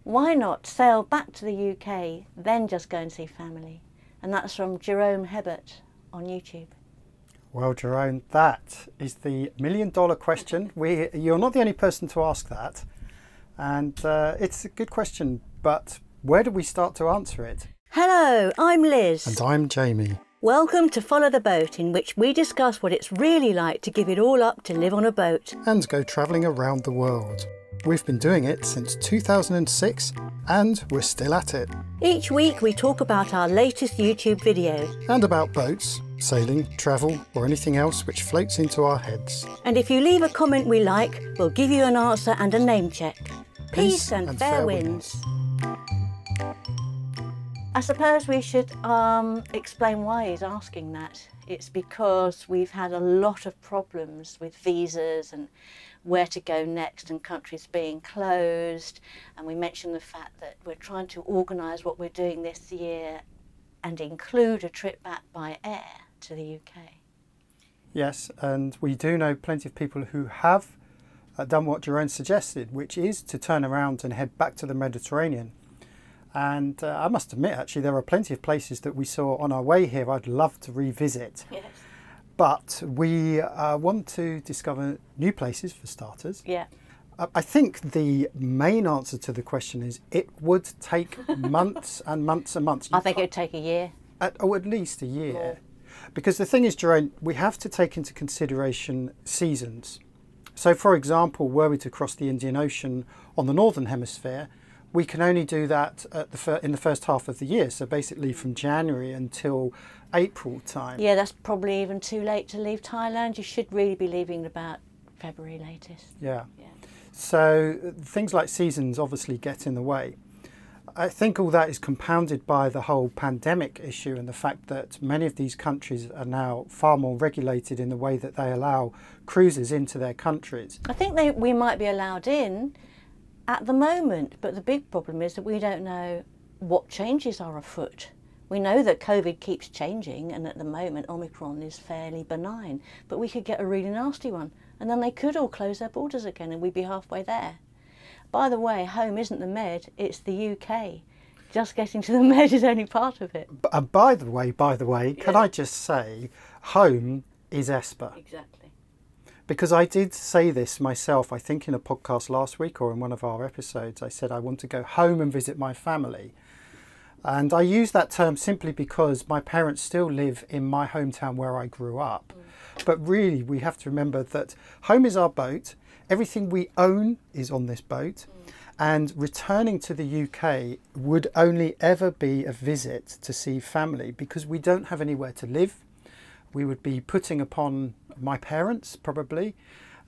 Why not sail back to the UK, then just go and see family? And that's from Jerome Hebert on YouTube. Well, Jerome, that is the million-dollar question. You're not the only person to ask that. And it's a good question, but where do we start to answer it? Hello, I'm Liz. And I'm Jamie. Welcome to Follow the Boat, in which we discuss what it's really like to give it all up to live on a boat. And go travelling around the world. We've been doing it since 2006 and we're still at it. Each week we talk about our latest YouTube videos. And about boats, sailing, travel or anything else which floats into our heads. And if you leave a comment we like, we'll give you an answer and a name check. Peace and fair winds. I suppose we should explain why he's asking that. It's because we've had a lot of problems with visas and where to go next and countries being closed. And we mentioned the fact that we're trying to organise what we're doing this year and include a trip back by air to the UK. Yes, and we do know plenty of people who have done what Jerome suggested, which is to turn around and head back to the Mediterranean. And I must admit, actually, there are plenty of places that we saw on our way here I'd love to revisit. Yes. But we want to discover new places for starters. Yeah. I think the main answer to the question is it would take months and months and months. I think it would take a year. At least a year. More. Because the thing is, Jerome, we have to take into consideration seasons. So, for example, were we to cross the Indian Ocean on the Northern Hemisphere, we can only do that in the first half of the year, so basically from January until April time. Yeah, that's probably even too late to leave Thailand. You should really be leaving about February latest. Yeah. So things like seasons obviously get in the way. I think all that is compounded by the whole pandemic issue and the fact that many of these countries are now far more regulated in the way that they allow cruisers into their countries. I think we might be allowed in at the moment, but the big problem is that we don't know what changes are afoot. We know that COVID keeps changing and at the moment Omicron is fairly benign, but we could get a really nasty one and then they could all close their borders again and we'd be halfway there. By the way, home isn't the Med, it's the UK. Just getting to the Med is only part of it. By the way, can Yeah. I just say, home is Esper. Exactly. Because I did say this myself, I think in a podcast last week or in one of our episodes, I said I want to go home and visit my family. And I use that term simply because my parents still live in my hometown where I grew up. But really, we have to remember that home is our boat. Everything we own is on this boat. And returning to the UK would only ever be a visit to see family because we don't have anywhere to live. We would be putting upon my parents probably,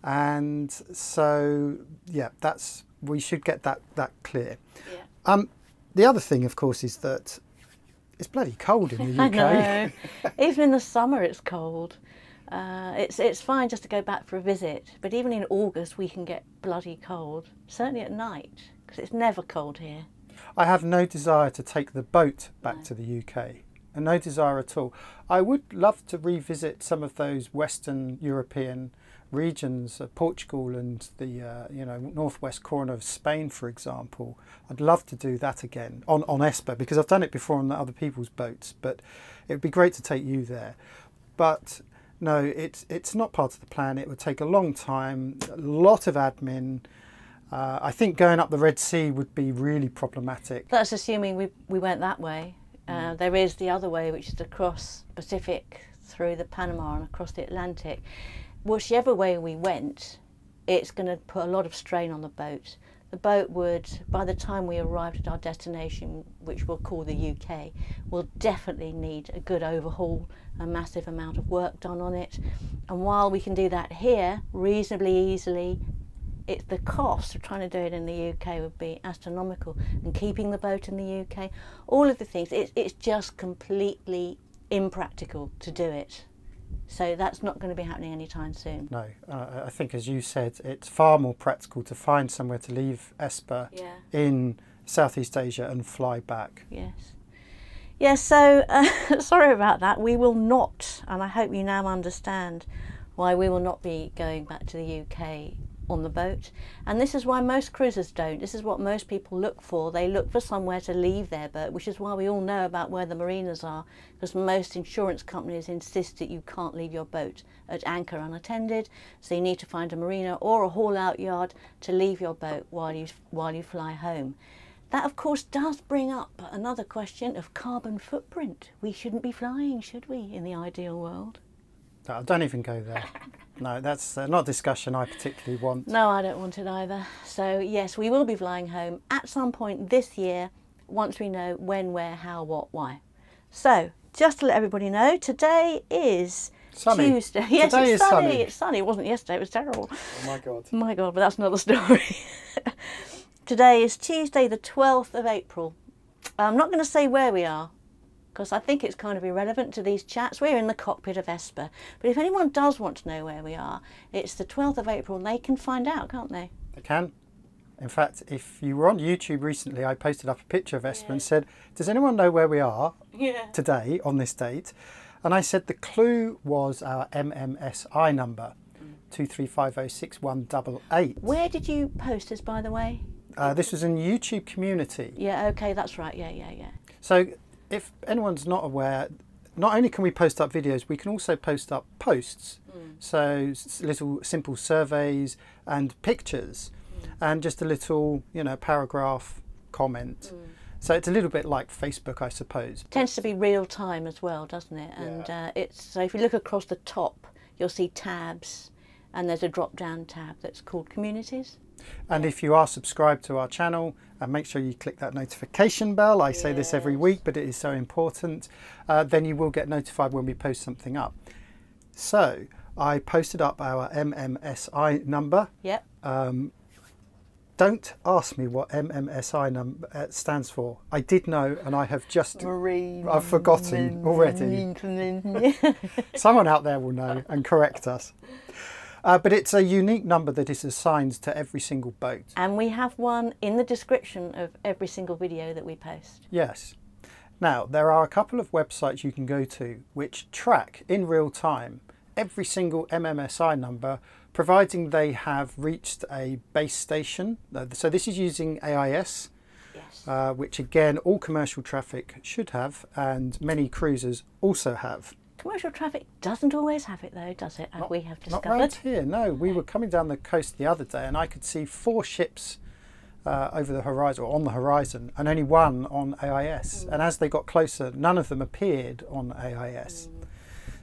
and so yeah, we should get that clear. Yeah. The other thing, of course, is that it's bloody cold in the UK. I know. Even in the summer it's cold. It's fine just to go back for a visit, but even in August we can get bloody cold, certainly at night, because it's never cold here. I have no desire to take the boat back to the UK. And no desire at all. I would love to revisit some of those Western European regions, Portugal and the northwest corner of Spain, for example. I'd love to do that again on Esper because I've done it before on other people's boats. But it would be great to take you there. But no, it's not part of the plan. It would take a long time, a lot of admin. I think going up the Red Sea would be really problematic. That's assuming we went that way. There is the other way, which is across Pacific through the Panama and across the Atlantic. Whichever way we went, it's going to put a lot of strain on the boat. The boat would, by the time we arrived at our destination, which we'll call the UK, will definitely need a good overhaul, a massive amount of work done on it. And while we can do that here reasonably easily, it's the cost of trying to do it in the UK would be astronomical, and keeping the boat in the UK, all of the things, it's just completely impractical to do it. So that's not going to be happening anytime soon. No, I think as you said, it's far more practical to find somewhere to leave Esper in Southeast Asia and fly back. Yes. Yes, so sorry about that. We will not, and I hope you now understand why we will not be going back to the UK on the boat, and this is why most cruisers don't. This is what most people look for. They look for somewhere to leave their boat, which is why we all know about where the marinas are, because most insurance companies insist that you can't leave your boat at anchor unattended, so you need to find a marina or a haul out yard to leave your boat while you fly home. That of course does bring up another question of carbon footprint. We shouldn't be flying, should we, in the ideal world? No, don't even go there. No, that's not a discussion I particularly want. No, I don't want it either. So yes, we will be flying home at some point this year, once we know when, where, how, what, why. So just to let everybody know, today is sunny. Tuesday. Yes, today it's is sunny. sunny. It's sunny. It wasn't yesterday. It was terrible. Oh my God. My God, but that's another story. Today is Tuesday the 12th of April. I'm not going to say where we are, because I think it's kind of irrelevant to these chats. We're in the cockpit of Esper. But if anyone does want to know where we are, it's the 12th of April and they can find out, can't they? They can. In fact, if you were on YouTube recently, I posted up a picture of Esper and said, does anyone know where we are today on this date? And I said the clue was our MMSI number, 23506188. Where did you post this, by the way? This was in YouTube community. Yeah, okay, that's right. Yeah. So if anyone's not aware, not only can we post up videos, we can also post up posts. So little simple surveys and pictures and just a little, paragraph comment. So it's a little bit like Facebook, I suppose. Tends to be real time as well, doesn't it? And so if you look across the top, you'll see tabs, and there's a drop down tab that's called communities. And if you are subscribed to our channel, make sure you click that notification bell. I say this every week, but it is so important. Then you will get notified when we post something up. So I posted up our MMSI number. Yep. Don't ask me what MMSI number stands for. I did know, and I have just I've forgotten already. Someone out there will know and correct us. But it's a unique number that is assigned to every single boat. And we have one in the description of every single video that we post. Yes. Now, there are a couple of websites you can go to which track in real time every single MMSI number, providing they have reached a base station. So this is using AIS, which again, all commercial traffic should have, and many cruisers also have. Commercial traffic doesn't always have it though, does it? As we have discovered. Not right here, no. We were coming down the coast the other day and I could see 4 ships over the horizon, or on the horizon, and only one on AIS. And as they got closer, none of them appeared on AIS.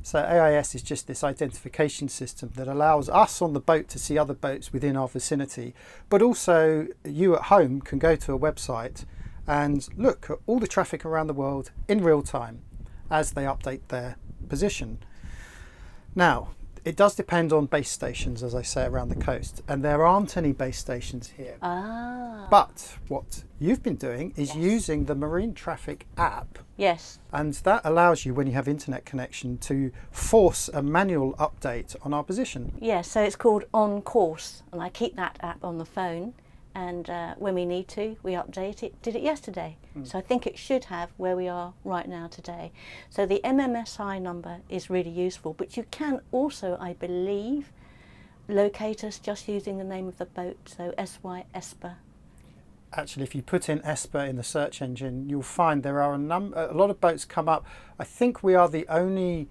So AIS is just this identification system that allows us on the boat to see other boats within our vicinity. But also you at home can go to a website and look at all the traffic around the world in real time as they update their position. Now, it does depend on base stations, as I say, around the coast, and there aren't any base stations here. But what you've been doing is using the Marine Traffic app. Yes. And that allows you, when you have internet connection, to force a manual update on our position. Yes, so it's called On Course, and I keep that app on the phone. And when we need to, we update it. Did it yesterday. So I think it should have where we are right now today. So the MMSI number is really useful, but you can also, I believe, locate us just using the name of the boat, so SY Esper. Actually, if you put in Esper in the search engine, you'll find there are a lot of boats come up. I think we are the only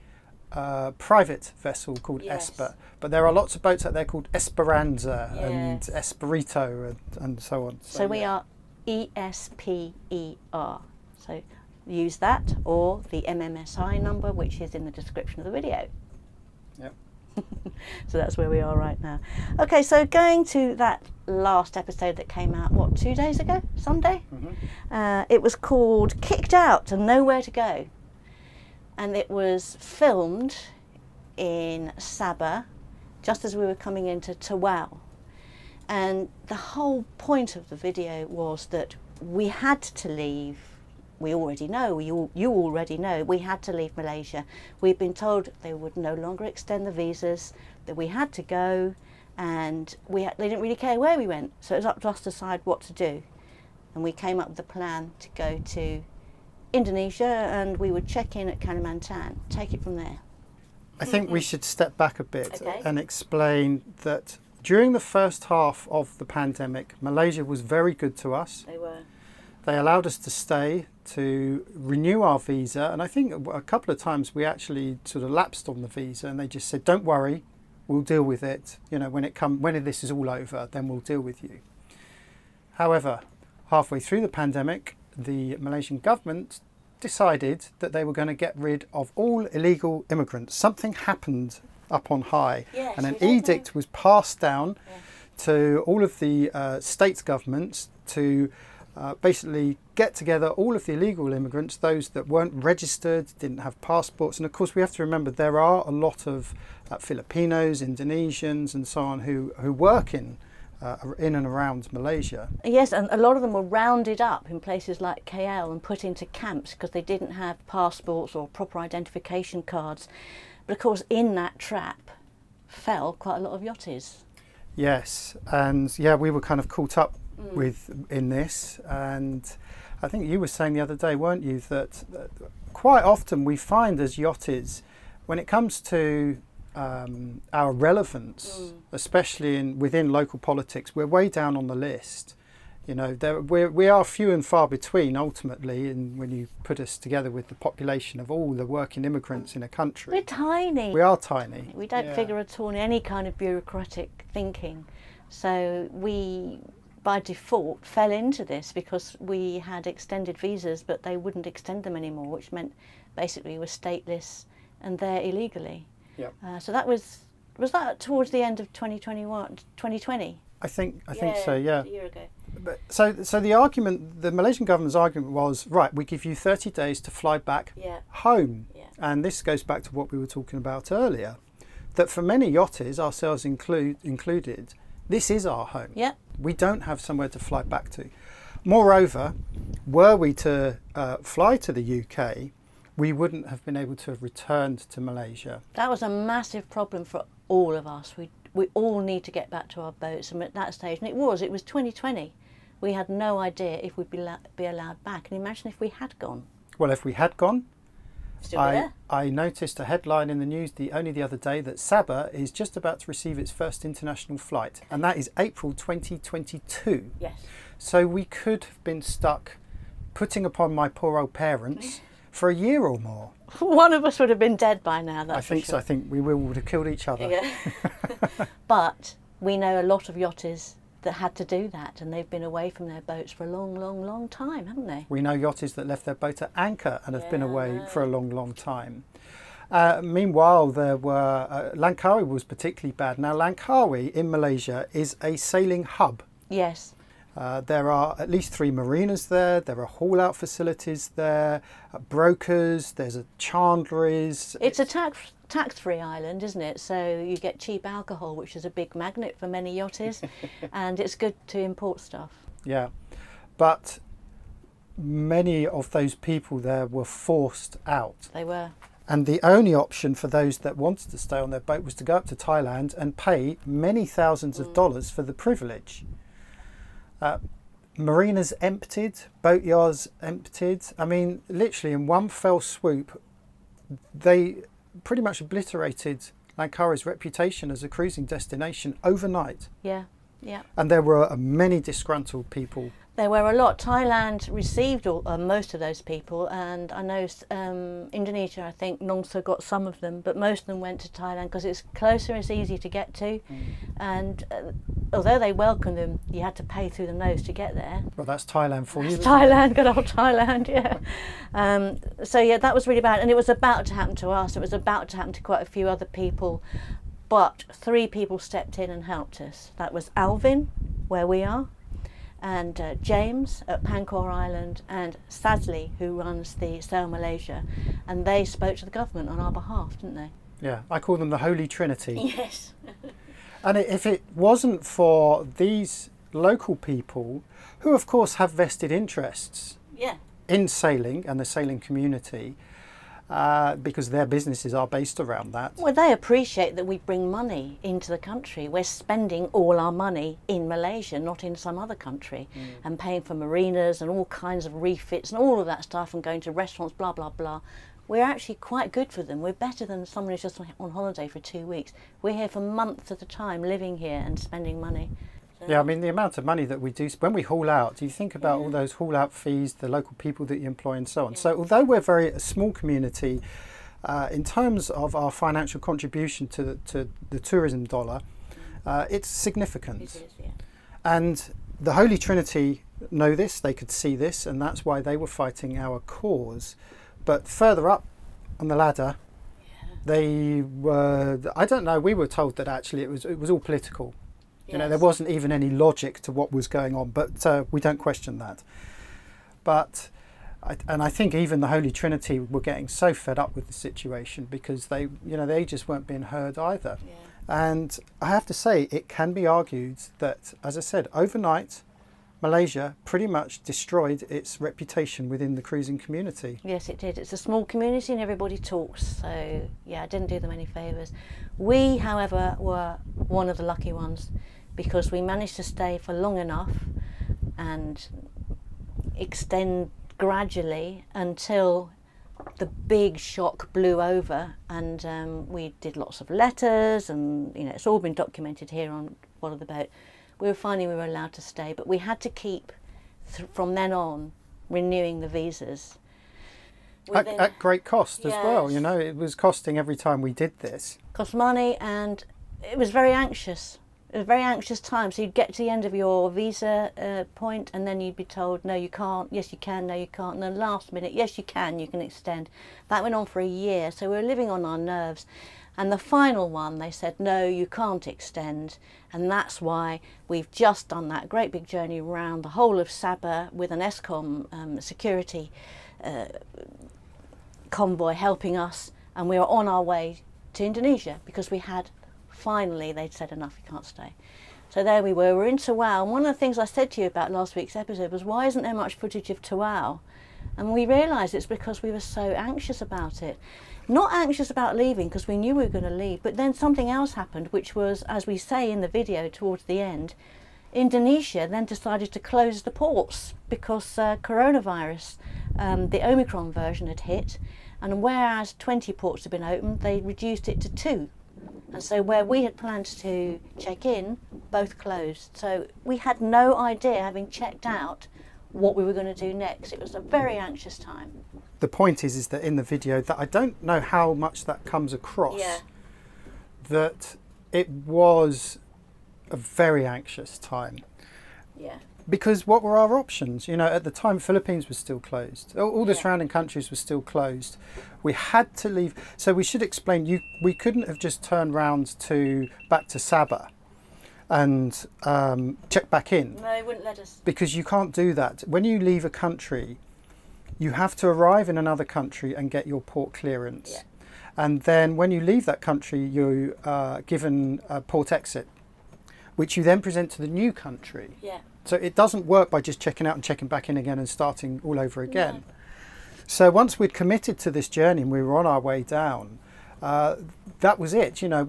private vessel called Esper, but there are lots of boats out there called Esperanza and Esperito and so on. So we are ESPER. So use that, or the MMSI number, which is in the description of the video. Yep. So that's where we are right now. Okay, so going to that last episode that came out, what, 2 days ago? Sunday? It was called Kicked Out and Nowhere to Go. And it was filmed in Sabah just as we were coming into Tawau. And the whole point of the video was that we had to leave. We already know, you already know, we had to leave Malaysia. We'd been told they would no longer extend the visas, that we had to go, and they didn't really care where we went. So it was up to us to decide what to do. And we came up with a plan to go to Indonesia, and we would check in at Kalimantan, take it from there. I think we should step back a bit and explain that during the first half of the pandemic, Malaysia was very good to us. They were. They allowed us to stay, to renew our visa, and I think a couple of times we actually sort of lapsed on the visa, and they just said, don't worry, we'll deal with it. You know, when this is all over, then we'll deal with you. However, halfway through the pandemic, the Malaysian government decided that they were going to get rid of all illegal immigrants. Something happened up on high, yes, and an edict was passed down to all of the states' governments to basically get together all of the illegal immigrants, those that weren't registered, didn't have passports. And of course we have to remember there are a lot of Filipinos, Indonesians and so on who work in and around Malaysia. Yes, and a lot of them were rounded up in places like KL and put into camps because they didn't have passports or proper identification cards. But of course in that trap fell quite a lot of yachties. Yes, and yeah, we were kind of caught up in this, and I think you were saying the other day, weren't you, that quite often we find as yachties, when it comes to our relevance, especially within local politics, we're way down on the list. You know, we are few and far between ultimately, and when you put us together with the population of all the working immigrants in a country. We're tiny. We are tiny. We don't figure at all in any kind of bureaucratic thinking. So we, by default, fell into this because we had extended visas, but they wouldn't extend them anymore, which meant basically we were stateless and there illegally. Yep. So that was that towards the end of 2020? I think so, yeah. A year ago. But, so the argument, the Malaysian government's argument was, right, we give you 30 days to fly back home. Yeah. And this goes back to what we were talking about earlier, that for many yachties, ourselves included, this is our home. Yep. We don't have somewhere to fly back to. Moreover, were we to fly to the UK, we wouldn't have been able to have returned to Malaysia. That was a massive problem for all of us. We all need to get back to our boats, and at that stage, and it was 2020. We had no idea if we'd be allowed back. And imagine if we had gone. Well, if we had gone, still there. I noticed a headline in the news only the other day that Sabah is just about to receive its first international flight, and that is April 2022. Yes. So we could have been stuck putting upon my poor old parents for a year or more. One of us would have been dead by now, that's for sure. So. I think we would have killed each other. Yeah. But we know a lot of yachties that had to do that, and they've been away from their boats for a long, long, long time, haven't they? We know yachties that left their boat at anchor and have been away for a long, long time. Meanwhile, there were Langkawi was particularly bad. Now, Langkawi in Malaysia is a sailing hub. Yes. There are at least 3 marinas there. There are haul-out facilities there, brokers. There's a chandleries. It's a tax-free island, isn't it? So you get cheap alcohol, which is a big magnet for many yachties, and it's good to import stuff. Yeah, but many of those people there were forced out. They were. And the only option for those that wanted to stay on their boat was to go up to Thailand and pay many thousands of dollars for the privilege. Marinas emptied, boatyards emptied. I mean, literally in one fell swoop, they pretty much obliterated Langkawi's reputation as a cruising destination overnight. Yeah, yeah. And there were many disgruntled people. There were a lot. Thailand received most of those people, and I know Indonesia, I think, Nongsa got some of them, but most of them went to Thailand because it's closer, it's easy to get to, and although they welcomed them, you had to pay through the nose to get there. Well, that's Thailand for you. Thailand, good old Thailand, yeah. So yeah, that was really bad, and it was about to happen to us. It was about to happen to quite a few other people, but 3 people stepped in and helped us. That was Alvin, where we are, and James at Pankor Island, and Sazli, who runs the Sail Malaysia, and they spoke to the government on our behalf, didn't they? Yeah, I call them the Holy Trinity. Yes. And if it wasn't for these local people, who of course have vested interests in sailing and the sailing community, because their businesses are based around that. Well, they appreciate that we bring money into the country. We're spending all our money in Malaysia, not in some other country, and paying for marinas and all kinds of refits and all of that stuff, and going to restaurants, blah, blah, blah. we're actually quite good for them. We're better than someone who's just on holiday for 2 weeks. We're here for months at a time, living here and spending money. So yeah, I mean, the amount of money that we do, when we haul out, do you think about all those haul out fees, the local people that you employ and so on? Yeah. So although we're a small community, in terms of our financial contribution to the tourism dollar, it's significant. It is, yeah. And the Holy Trinity know this, they could see this, and that's why they were fighting our cause. But further up on the ladder, they were, I don't know, we were told that actually it was all political. You know, there wasn't even any logic to what was going on, but we don't question that. But, I think even the Holy Trinity were getting so fed up with the situation because they just weren't being heard either. Yeah. And I have to say, it can be argued that, as I said, overnight, Malaysia pretty much destroyed its reputation within the cruising community. Yes, it did. It's a small community and everybody talks, so yeah, it didn't do them any favours. We, however, were one of the lucky ones because we managed to stay for long enough and extend gradually until the big shock blew over, and we did lots of letters, and you know, it's all been documented here on Followtheboat. We were finding we were allowed to stay, but we had to keep from then on renewing the visas at great cost as well. You know, it was costing every time we did this. Cost money, and it was very anxious. It was a very anxious time. So you'd get to the end of your visa point, and then you'd be told, no, you can't. Yes, you can. No, you can't. And then last minute, yes, you can extend. That went on for a year. So we were living on our nerves. And the final one, they said, no, you can't extend. And that's why we've just done that great big journey around the whole of Sabah with an ESCOM security convoy helping us. And we were on our way to Indonesia because we had, finally, they'd said enough, you can't stay. So there we were, we're in Tawau. And one of the things I said to you about last week's episode was, why isn't there much footage of Tawau? And we realised it's because we were so anxious about it. Not anxious about leaving because we knew we were going to leave, but then something else happened, which was, as we say in the video towards the end, Indonesia then decided to close the ports because coronavirus, the Omicron version, had hit, and whereas 20 ports had been opened, they reduced it to 2. And so where we had planned to check in, both closed. So we had no idea, having checked out, what we were going to do next. It was a very anxious time. The point is that in the video, that I don't know how much that comes across, that it was a very anxious time. Yeah. Because what were our options? You know, at the time, Philippines was still closed. All the surrounding countries were still closed. We had to leave. So we should explain, we couldn't have just turned round back to Sabah and check back in. No, they wouldn't let us. Because you can't do that. When you leave a country, you have to arrive in another country and get your port clearance. Yeah. And then when you leave that country, you're given a port exit, which you then present to the new country. Yeah. So it doesn't work by just checking out and checking back in again and starting all over again. No. So once we'd committed to this journey and we were on our way down, that was it. You know,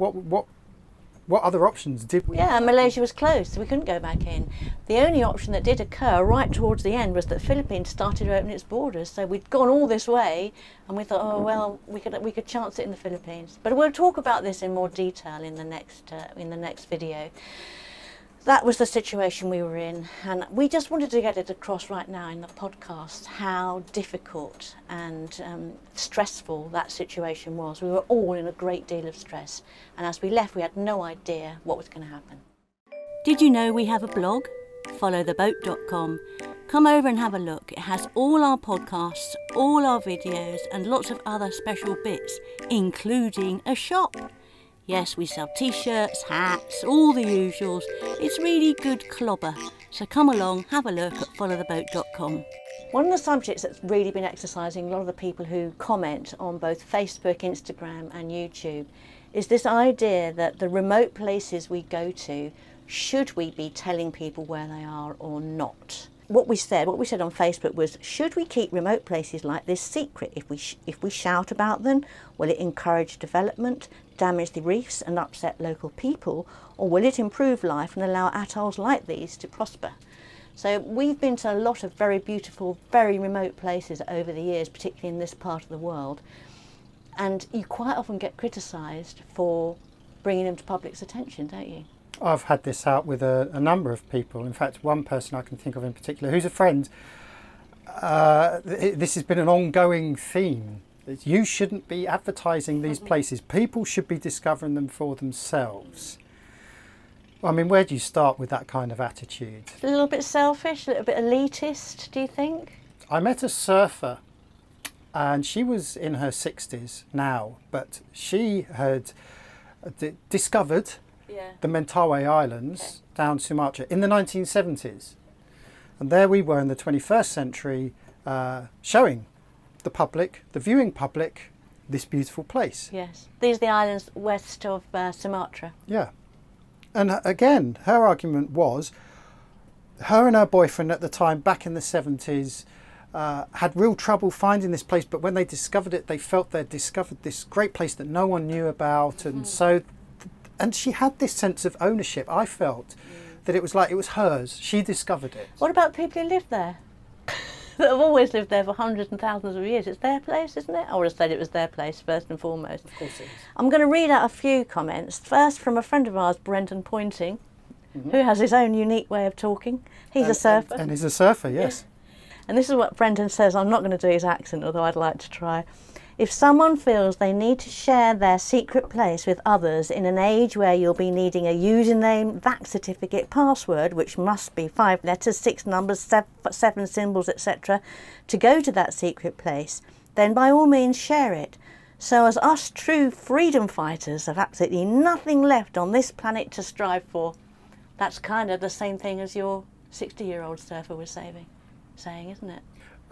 what other options did we have? Yeah, Malaysia was closed, so we couldn't go back in. The only option that did occur right towards the end was that Philippines started to open its borders. So we'd gone all this way, and we thought, oh well, we could chance it in the Philippines. But we'll talk about this in more detail in the next video. That was the situation we were in, and we just wanted to get it across right now in the podcast how difficult and stressful that situation was. We were all in a great deal of stress, and as we left we had no idea what was going to happen. Did you know we have a blog? Followtheboat.com. Come over and have a look. It has all our podcasts, all our videos, and lots of other special bits, including a shop. Yes, we sell t-shirts, hats, all the usuals. It's really good clobber. So come along, have a look at followtheboat.com. One of the subjects that's really been exercising a lot of the people who comment on both Facebook, Instagram and YouTube is this idea that the remote places we go to, should we be telling people where they are or not? What we said on Facebook was, should we keep remote places like this secret? If we shout about them, will it encourage development, damage the reefs and upset local people, or will it improve life and allow atolls like these to prosper? So we've been to a lot of very beautiful, very remote places over the years, particularly in this part of the world. And you quite often get criticised for bringing them to public's attention, don't you? I've had this out with a number of people. In fact, one person I can think of in particular, who's a friend. This has been an ongoing theme. You shouldn't be advertising these places. People should be discovering them for themselves. I mean, where do you start with that kind of attitude? A little bit selfish, a little bit elitist, do you think? I met a surfer, and she was in her 60s now, but she had discovered the Mentawai Islands down Sumatra in the 1970s. And there we were in the 21st century showing the public, the viewing public, this beautiful place. Yes. These are the islands west of Sumatra. Yeah. And again, her argument was, her and her boyfriend at the time, back in the 70s, had real trouble finding this place, but when they discovered it, they felt they'd discovered this great place that no one knew about. And so, and she had this sense of ownership. I felt that it was like it was hers. She discovered it. What about people who live there? That have always lived there for hundreds and thousands of years. It's their place, isn't it? I would have said it was their place first and foremost. Of course it is. I'm going to read out a few comments. First from a friend of ours, Brendan Pointing, who has his own unique way of talking. He's a surfer. And he's a surfer, yes. And this is what Brendan says. I'm not going to do his accent, although I'd like to try. If someone feels they need to share their secret place with others in an age where you'll be needing a username, VAT certificate, password, which must be 5 letters, 6 numbers, 7 symbols, etc., to go to that secret place, then by all means share it. So as us true freedom fighters have absolutely nothing left on this planet to strive for. That's kind of the same thing as your 60-year-old surfer was saying, isn't it?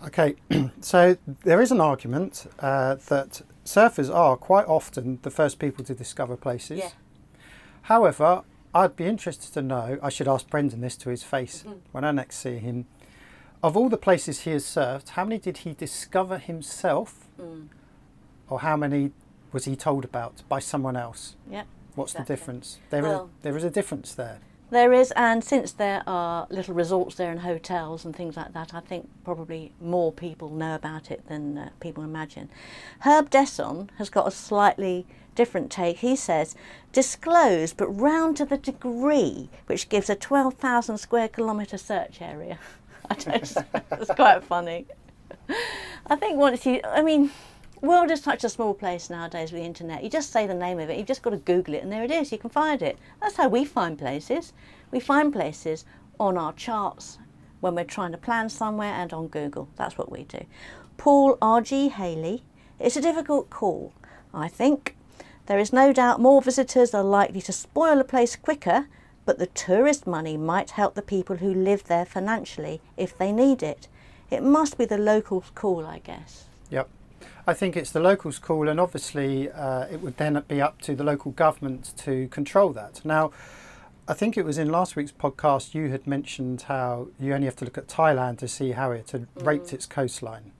Okay, so there is an argument that surfers are quite often the first people to discover places. Yeah. However, I'd be interested to know, I should ask Brendan this to his face when I next see him, of all the places he has surfed, how many did he discover himself or how many was he told about by someone else? Yeah. What's exactly. the difference? There is a difference there. There is, and since there are little resorts there and hotels and things like that, I think probably more people know about it than people imagine. Herb Desson has got a slightly different take. He says, disclose but round to the degree, which gives a 12,000 square kilometre search area. I don't know, it's quite funny. I think world is such a small place nowadays with the internet. You just say the name of it, you've just got to Google it and there it is, you can find it. That's how we find places. We find places on our charts when we're trying to plan somewhere and on Google. That's what we do. Paul R.G. Haley, it's a difficult call, I think. There is no doubt more visitors are likely to spoil a place quicker, but the tourist money might help the people who live there financially if they need it. It must be the locals' call, I guess. Yep. I think it's the locals' call, and obviously it would then be up to the local government to control that. Now, I think it was in last week's podcast you had mentioned how you only have to look at Thailand to see how it had raped its coastline,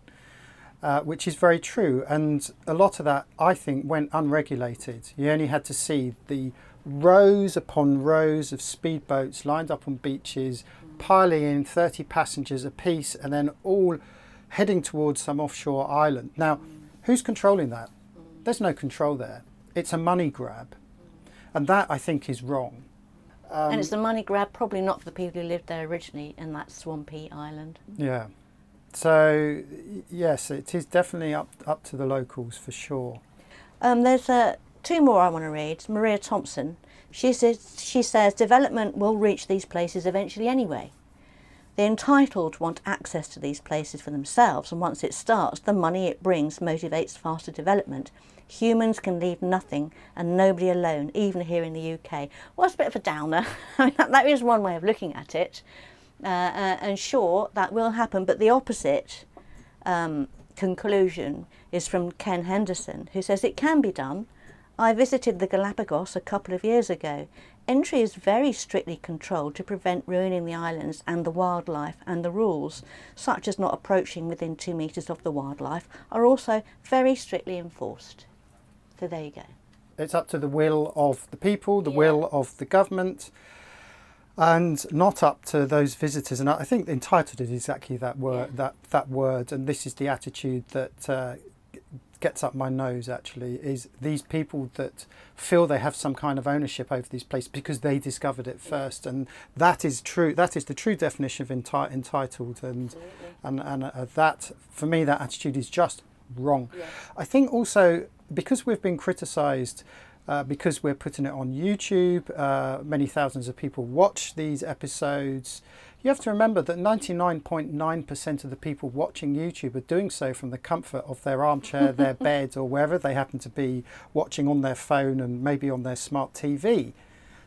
which is very true. And a lot of that, I think, went unregulated. You only had to see the rows upon rows of speedboats lined up on beaches, piling in 30 passengers apiece, and then all heading towards some offshore island. Now, who's controlling that? There's no control there. It's a money grab. And that, I think, is wrong. And it's a money grab probably not for the people who lived there originally in that swampy island. Yeah. So, yes, it is definitely up to the locals for sure. There's 2 more I want to read. Maria Thompson. She says development will reach these places eventually anyway. The entitled want access to these places for themselves, and once it starts, the money it brings motivates faster development. Humans can leave nothing and nobody alone, even here in the UK. Well, that's a bit of a downer. I mean, that is one way of looking at it. And sure, that will happen, but the opposite conclusion is from Ken Henderson, who says it can be done. I visited the Galapagos a couple of years ago. Entry is very strictly controlled to prevent ruining the islands and the wildlife, and the rules, such as not approaching within 2 metres of the wildlife, are also very strictly enforced. So there you go. It's up to the will of the people, the will of the government. and not up to those visitors. And I think entitled is exactly that word. Yeah. That word, and this is the attitude that gets up my nose. Actually, is these people that feel they have some kind of ownership over these places because they discovered it first, and that is true. That is the true definition of entitled, and that, for me, that attitude is just wrong. Yeah. I think also because we've been criticised. Because we're putting it on YouTube, many thousands of people watch these episodes. You have to remember that 99.9% of the people watching YouTube are doing so from the comfort of their armchair, their bed, or wherever they happen to be, watching on their phone and maybe on their smart TV.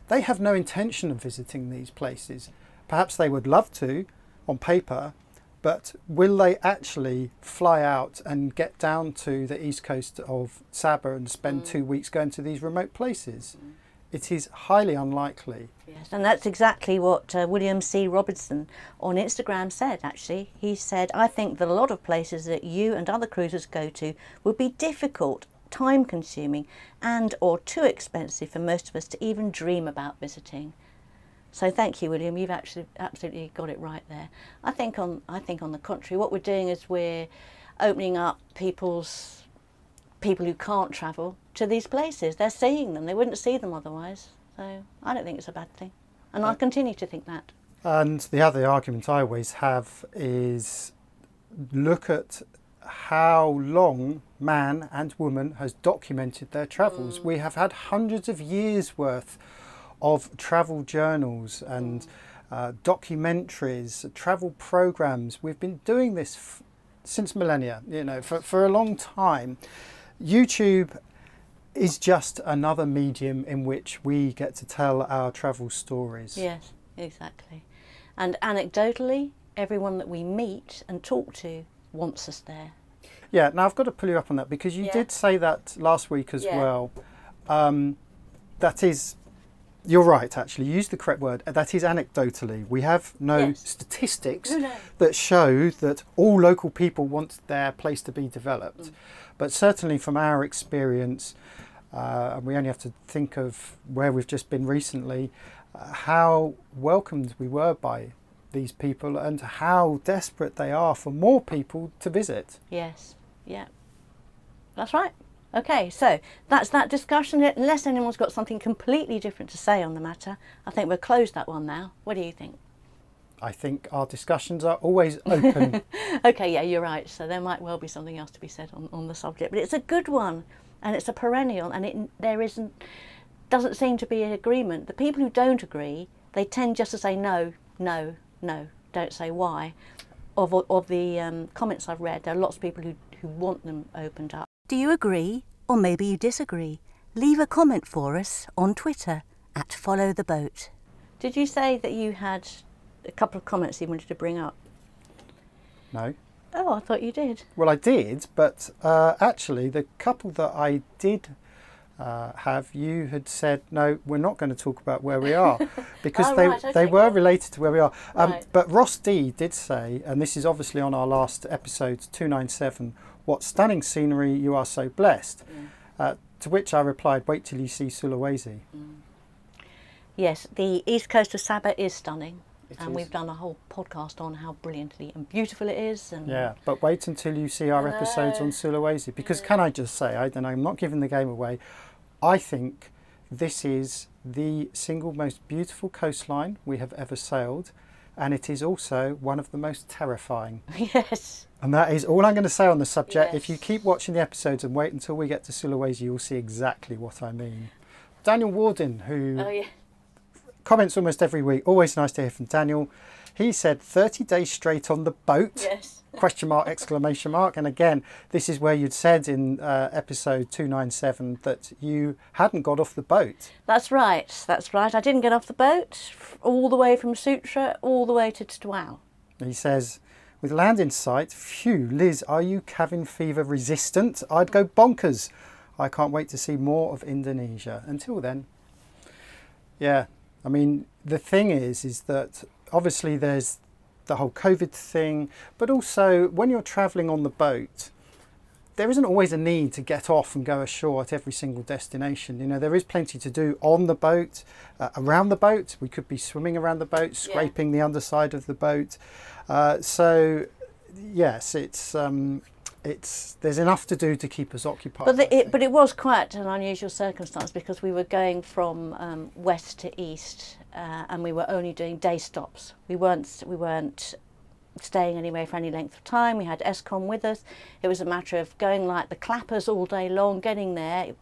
They have no intention of visiting these places. Perhaps they would love to on paper, but will they actually fly out and get down to the east coast of Sabah and spend 2 weeks going to these remote places? It is highly unlikely. Yes, and that's exactly what William C. Robertson on Instagram said, actually. He said, I think that a lot of places that you and other cruisers go to would be difficult, time-consuming and or too expensive for most of us to even dream about visiting. So thank you, William. You've actually absolutely got it right there. I think on the contrary, what we're doing is we're opening up people who can't travel to these places. They're seeing them. They wouldn't see them otherwise. So I don't think it's a bad thing. And I continue to think that. And the other argument I always have is look at how long man and woman has documented their travels. We have had hundreds of years worth of travel journals and documentaries, travel programs. We've been doing this since millennia, you know, for a long time. YouTube is just another medium in which we get to tell our travel stories. Yes, exactly. And anecdotally, everyone that we meet and talk to wants us there. Yeah, now I've got to pull you up on that because you did say that last week as well. That is, you're right, actually, you used the correct word. That is anecdotally. We have no statistics that show that all local people want their place to be developed. But certainly from our experience, and we only have to think of where we've just been recently, how welcomed we were by these people and how desperate they are for more people to visit. Yes, yeah, that's right. Okay, so that's that discussion. Unless anyone's got something completely different to say on the matter, I think we'll close that one now. What do you think? I think our discussions are always open. Okay, yeah, you're right. So there might well be something else to be said on the subject, but it's a good one and it's a perennial, and doesn't seem to be an agreement. The people who don't agree, they tend just to say no, no, no, don't say why. Of the comments I've read, there are lots of people who want them opened up. Do you agree, or maybe you disagree? Leave a comment for us on Twitter at Followtheboat. Did you say that you had a couple of comments you wanted to bring up? No. Oh, I thought you did. Well, I did, but actually the couple that I did have, you had said, no, we're not going to talk about where we are, because they were related to where we are. But Ross D did say, and this is obviously on our last episode, 297, what stunning scenery, you are so blessed. To which I replied, wait till you see Sulawesi. Yes, the east coast of Sabah is stunning. We've done a whole podcast on how brilliantly and beautiful it is. And yeah, but wait until you see our episodes on Sulawesi, because can I just say, I don't know, I'm not giving the game away, I think this is the single most beautiful coastline we have ever sailed, and it is also one of the most terrifying. Yes. And that is all I'm going to say on the subject. Yes. If you keep watching the episodes and wait until we get to Sulawesi, you'll see exactly what I mean. Daniel Warden, who comments almost every week, always nice to hear from Daniel. He said 30 days straight on the boat, yes. Question mark, exclamation mark. And again, this is where you'd said in episode 297 that you hadn't got off the boat. That's right, that's right. I didn't get off the boat all the way from Sutra, all the way to Tawau. He says, with land in sight, phew, Liz, are you cabin fever resistant? I'd go bonkers. I can't wait to see more of Indonesia. Until then, yeah. I mean, the thing is that obviously there's the whole COVID thing, but also when you're travelling on the boat, there isn't always a need to get off and go ashore at every single destination. You know, there is plenty to do on the boat, around the boat. We could be swimming around the boat, scraping the underside of the boat. So yes, there's enough to do to keep us occupied. But it was quite an unusual circumstance, because we were going from west to east, and we were only doing day stops. We weren't staying anywhere for any length of time. We had Escom with us. It was a matter of going like the clappers all day long, getting there,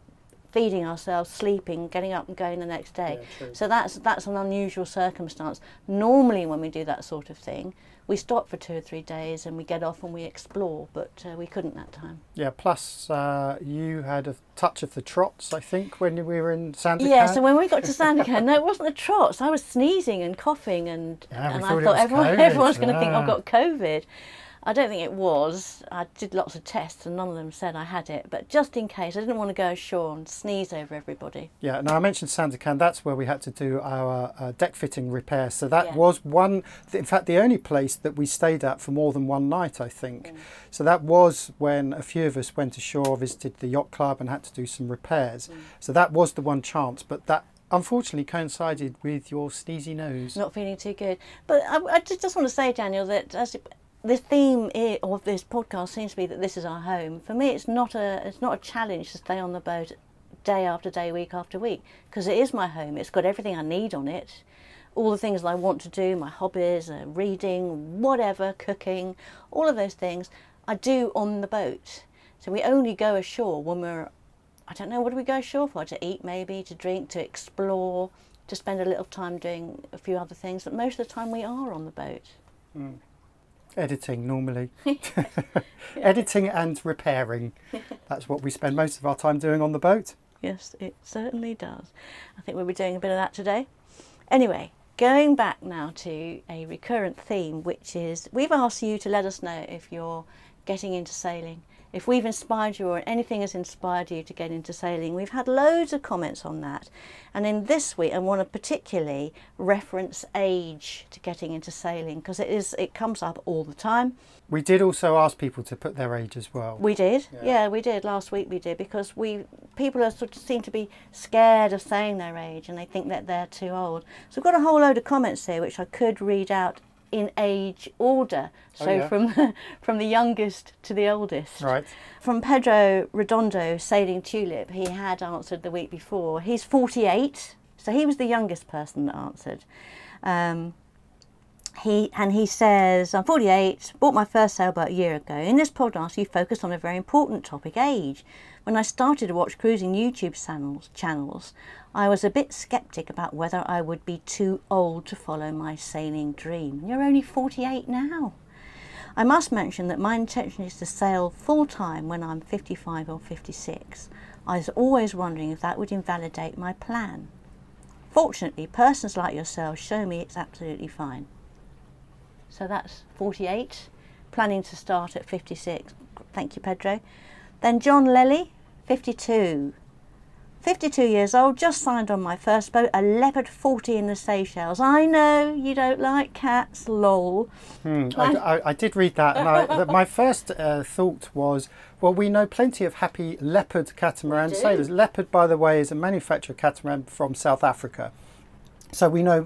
feeding ourselves, sleeping, getting up and going the next day. Yeah, so that's an unusual circumstance. Normally when we do that sort of thing, we stop for 2 or 3 days and we get off and we explore, but we couldn't that time. Yeah, plus you had a touch of the trots, I think, when we were in Sandakan. Yeah, so when we got to Sandakan, no, it wasn't the trots. I was sneezing and coughing, and I thought everyone's going to think I've got COVID. I don't think it was. I did lots of tests and none of them said I had it, but just in case, I didn't want to go ashore and sneeze over everybody. Yeah, now I mentioned Sandakan, that's where we had to do our deck fitting repair. So that was one, in fact, the only place that we stayed at for more than one night, I think. So that was when a few of us went ashore, visited the yacht club and had to do some repairs. So that was the one chance, but that unfortunately coincided with your sneezy nose. Not feeling too good. But I just want to say, Daniel, that the theme of this podcast seems to be that this is our home. For me, it's not a challenge to stay on the boat day after day, week after week, because it is my home. It's got everything I need on it, all the things that I want to do, my hobbies, reading, whatever, cooking, all of those things I do on the boat. So we only go ashore when we're, I don't know, what do we go ashore for? To eat maybe, to drink, to explore, to spend a little time doing a few other things, but most of the time we are on the boat. Editing normally. Editing and repairing. That's what we spend most of our time doing on the boat. Yes, it certainly does. I think we'll be doing a bit of that today. Anyway, going back now to a recurrent theme, which is we've asked you to let us know if you're getting into sailing, if we've inspired you or anything has inspired you to get into sailing. We've had loads of comments on that. And in this week, I want to particularly reference age to getting into sailing, because it comes up all the time. We did also ask people to put their age as well. We did, yeah, we did. Last week we did, because people are sort of seem to be scared of saying their age and they think that they're too old. So we've got a whole load of comments here which I could read out in age order, so from the youngest to the oldest. Right. From Pedro Redondo, Sailing Tulip, he had answered the week before. He's 48, so he was the youngest person that answered. He says, I'm 48, bought my first sailboat a year ago. In this podcast, you focused on a very important topic, age. When I started to watch cruising YouTube channels, I was a bit sceptic about whether I would be too old to follow my sailing dream. You're only 48 now. I must mention that my intention is to sail full-time when I'm 55 or 56. I was always wondering if that would invalidate my plan. Fortunately, persons like yourself show me it's absolutely fine. So that's 48, planning to start at 56. Thank you, Pedro. Then John Lely, 52. 52 years old, just signed on my first boat, a Leopard 40 in the Seychelles. I know you don't like cats, lol. I did read that, and my first thought was, well, we know plenty of happy leopard catamaran sailors. Leopard, by the way, is a manufactured catamaran from South Africa. So we know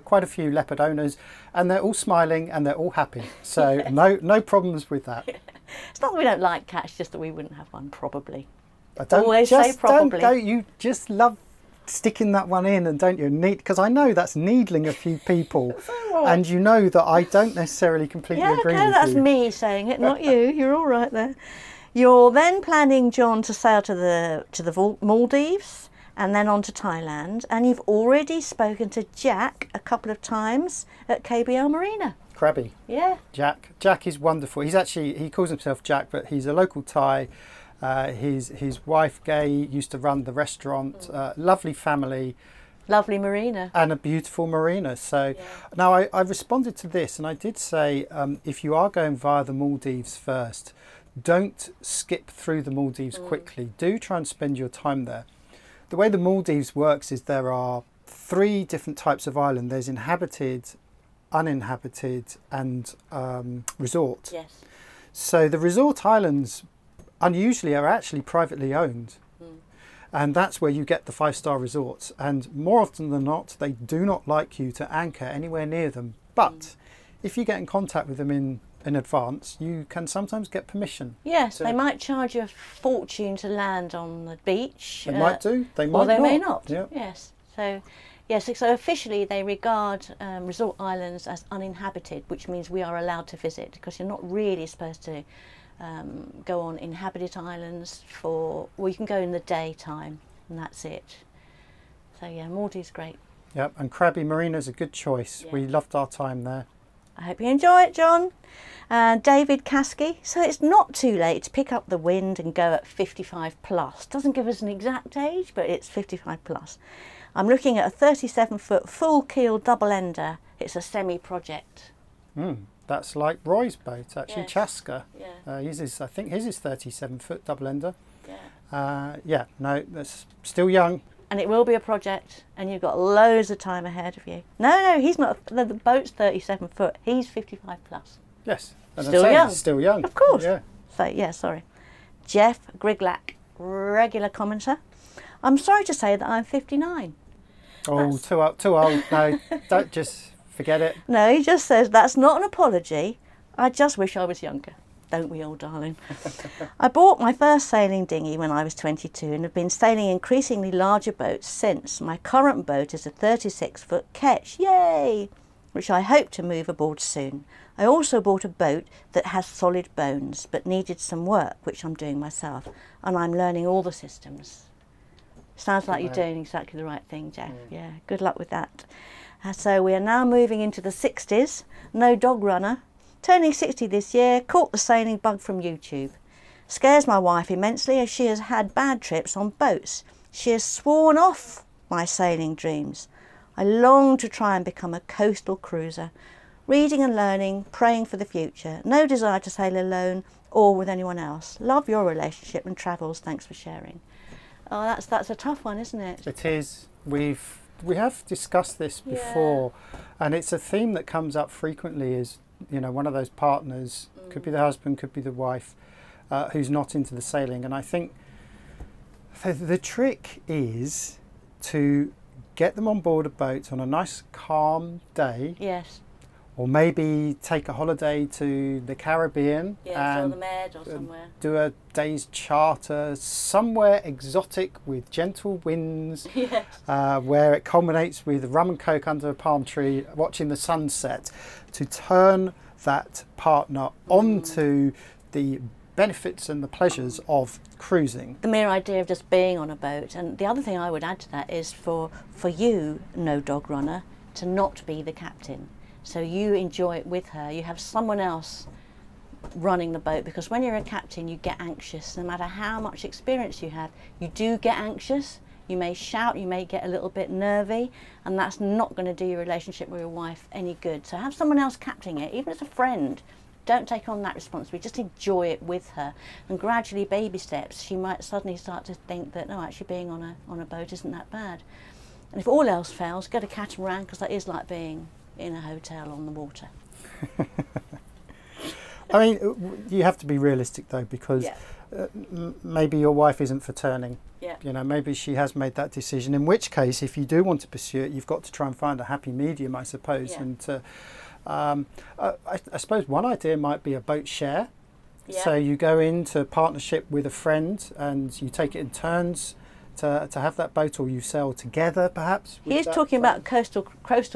quite a few leopard owners, and they're all smiling and they're all happy. So no problems with that. It's not that we don't like cats, just that we wouldn't have one, probably. You just love sticking that one in, and don't you? Because I know that's needling a few people, and you know that I don't necessarily completely agree with you. That's me saying it, not you. You're all right there. You're then planning, John, to sail to the Maldives and then on to Thailand, and you've already spoken to Jack a couple of times at KBL Marina. Crabby. Yeah. Jack is wonderful. He calls himself Jack, but he's a local Thai. His wife Gay used to run the restaurant. Lovely family, lovely marina, and a beautiful marina. So now I responded to this, and I did say, if you are going via the Maldives first, don't skip through the Maldives quickly. Do try and spend your time there. The way the Maldives works is there are 3 different types of island. There's inhabited, uninhabited, and resort. Yes. So the resort islands unusually are actually privately owned. And that's where you get the 5-star resorts, and more often than not they do not like you to anchor anywhere near them, but if you get in contact with them in advance, you can sometimes get permission. Yes, they might charge you a fortune to land on the beach. They might do, they might or they not. may not. Yeah. Yes, so yes, so officially they regard resort islands as uninhabited, which means we are allowed to visit, because you're not really supposed to go on inhabited islands well, you can go in the daytime and that's it. So yeah, Maldives great. Yep, and Krabi Marina's a good choice. Yeah. We loved our time there. I hope you enjoy it, John. David Caskey, so it's not too late to pick up the wind and go at 55 plus. Doesn't give us an exact age, but it's 55 plus. I'm looking at a 37-foot full keel double ender. It's a semi-project. That's like Roy's boat, actually. Yes. Chaska. Yeah. I think his is 37-foot double ender. Yeah. Yeah, no, that's still young. And it will be a project, and you've got loads of time ahead of you. No, he's not. The boat's 37 foot. He's 55 plus. Yes. And Still I'm saying young. he's still young. Of course. Yeah. So yeah, sorry. Jeff Griglack, regular commenter. I'm sorry to say that I'm 59. Oh, too old. No, don't just forget it. No, he just says that's not an apology. I just wish I was younger. Don't we all, darling? I bought my first sailing dinghy when I was 22 and have been sailing increasingly larger boats since. My current boat is a 36-foot ketch, yay! Which I hope to move aboard soon. I also bought a boat that has solid bones but needed some work, which I'm doing myself, and I'm learning all the systems. Sounds like you're doing exactly the right thing, Jeff. Yeah, good luck with that. So we are now moving into the 60s. No dog runner. Turning 60 this year, caught the sailing bug from YouTube. Scares my wife immensely as she has had bad trips on boats. She has sworn off my sailing dreams. I long to try and become a coastal cruiser. Reading and learning, praying for the future. No desire to sail alone or with anyone else. Love your relationship and travels. Thanks for sharing. Oh, that's a tough one, isn't it? It is. We have discussed this before, and it's a theme that comes up frequently. Is one of those partners, could be the husband, could be the wife, who's not into the sailing. And I think the trick is to get them on board a boat on a nice calm day. Yes. Or maybe take a holiday to the Caribbean or and the Med or somewhere. do a day's charter somewhere exotic with gentle winds, Yes. where it culminates with rum and coke under a palm tree, watching the sunset, to turn that partner onto the benefits and the pleasures of cruising. The mere idea of just being on a boat. And the other thing I would add to that is for you, no dog runner, to not be the captain. So you enjoy it with her. You have someone else running the boat, because when you're a captain you get anxious. No matter how much experience you have, you do get anxious. You may shout, you may get a little bit nervy, and that's not going to do your relationship with your wife any good. So have someone else captaining it, even as a friend. Don't take on that responsibility, just enjoy it with her. And gradually, baby steps, she might suddenly start to think that, no, actually being on a boat isn't that bad. And if all else fails, go to catamaran, because that is like being in a hotel on the water. I mean, you have to be realistic though, because maybe your wife isn't for turning. Yeah. Maybe she has made that decision, in which case, if you do want to pursue it, you've got to try and find a happy medium, I suppose. Yeah. And I suppose one idea might be a boat share. Yeah. So you go into partnership with a friend and you take it in turns to have that boat, or you sail together perhaps. He's talking about coastal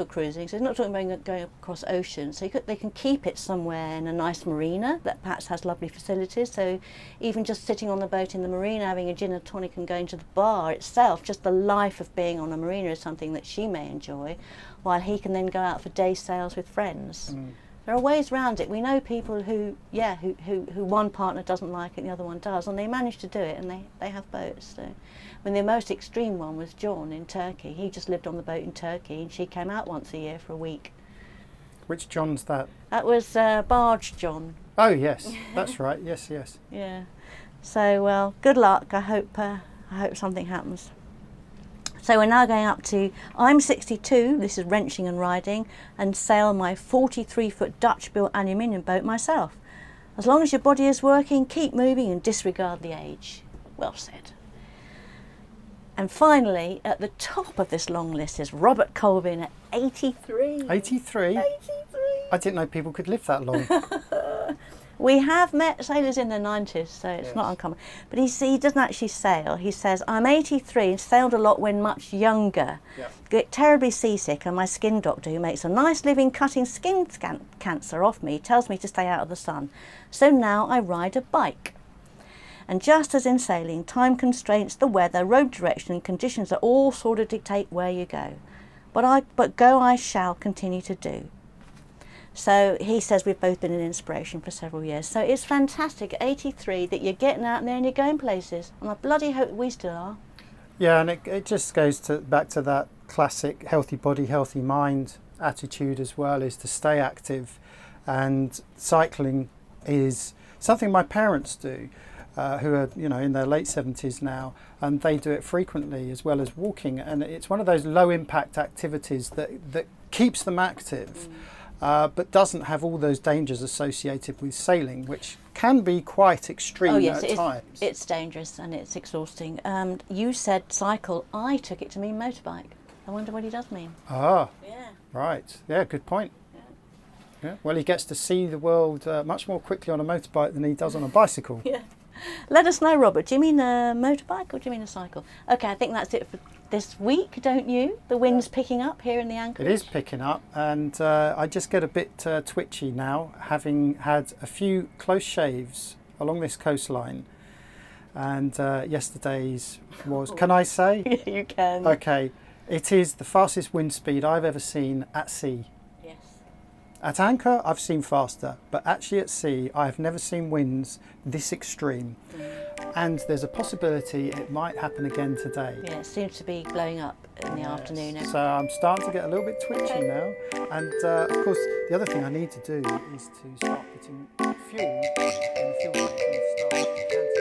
cruising, so he's not talking about going across oceans. So they can keep it somewhere in a nice marina that perhaps has lovely facilities. So even just sitting on the boat in the marina, having a gin and tonic and going to the bar itself, just the life of being on a marina is something that she may enjoy, while he can then go out for day sails with friends. There are ways around it. We know people who one partner doesn't like it and the other one does, and they manage to do it, and they have boats. So, I mean, the most extreme one was John in Turkey. He just lived on the boat in Turkey, and she came out once a year for a week. Which John's that? That was Barge John. Oh yes, that's right. Yes. Yeah. So well, good luck. I hope something happens. So we're now going up to, I'm 62, this is wrenching and riding, and sail my 43-foot Dutch-built aluminium boat myself. As long as your body is working, keep moving and disregard the age. Well said. And finally, at the top of this long list is Robert Colvin at 83. 83? 83. I didn't know people could live that long. We have met sailors in their 90s, so it's Yes. not uncommon. But he doesn't actually sail. He says, I'm 83 and sailed a lot when much younger. Yeah. Get terribly seasick, and my skin doctor, who makes a nice living cutting skin cancer off me, tells me to stay out of the sun. So now I ride a bike. And just as in sailing, time constraints, the weather, road direction and conditions are all sort of dictate where you go. But go I shall continue to do. So he says we've both been an inspiration for several years. So it's fantastic at 83 that you're getting out there and you're going places. And I bloody hope we still are. Yeah, and it just goes back to that classic healthy body, healthy mind attitude as well, is to stay active. And cycling is something my parents do, who are in their late 70s now, and they do it frequently as well as walking. And it's one of those low impact activities that keeps them active. But doesn't have all those dangers associated with sailing, which can be quite extreme at times. It's dangerous and it's exhausting. You said cycle. I took it to mean motorbike. I wonder what he does mean. Ah, Yeah. right. Yeah, good point. Yeah. Well, he gets to see the world much more quickly on a motorbike than he does on a bicycle. Yeah. Let us know, Robert. Do you mean a motorbike or do you mean a cycle? Okay, I think that's it for this week, don't you? The wind's picking up here in the Anchorage. It is picking up, and I just get a bit twitchy now, having had a few close shaves along this coastline. And yesterday's was, can I say? Yeah, you can. Okay, it is the fastest wind speed I've ever seen at sea. Yes. At anchor, I've seen faster, but actually at sea, I have never seen winds this extreme. And there's a possibility it might happen again today. Yeah, it seems to be blowing up in the afternoon. So I'm starting to get a little bit twitchy now. And of course, the other thing I need to do is to start putting fuel in the fuel tank and start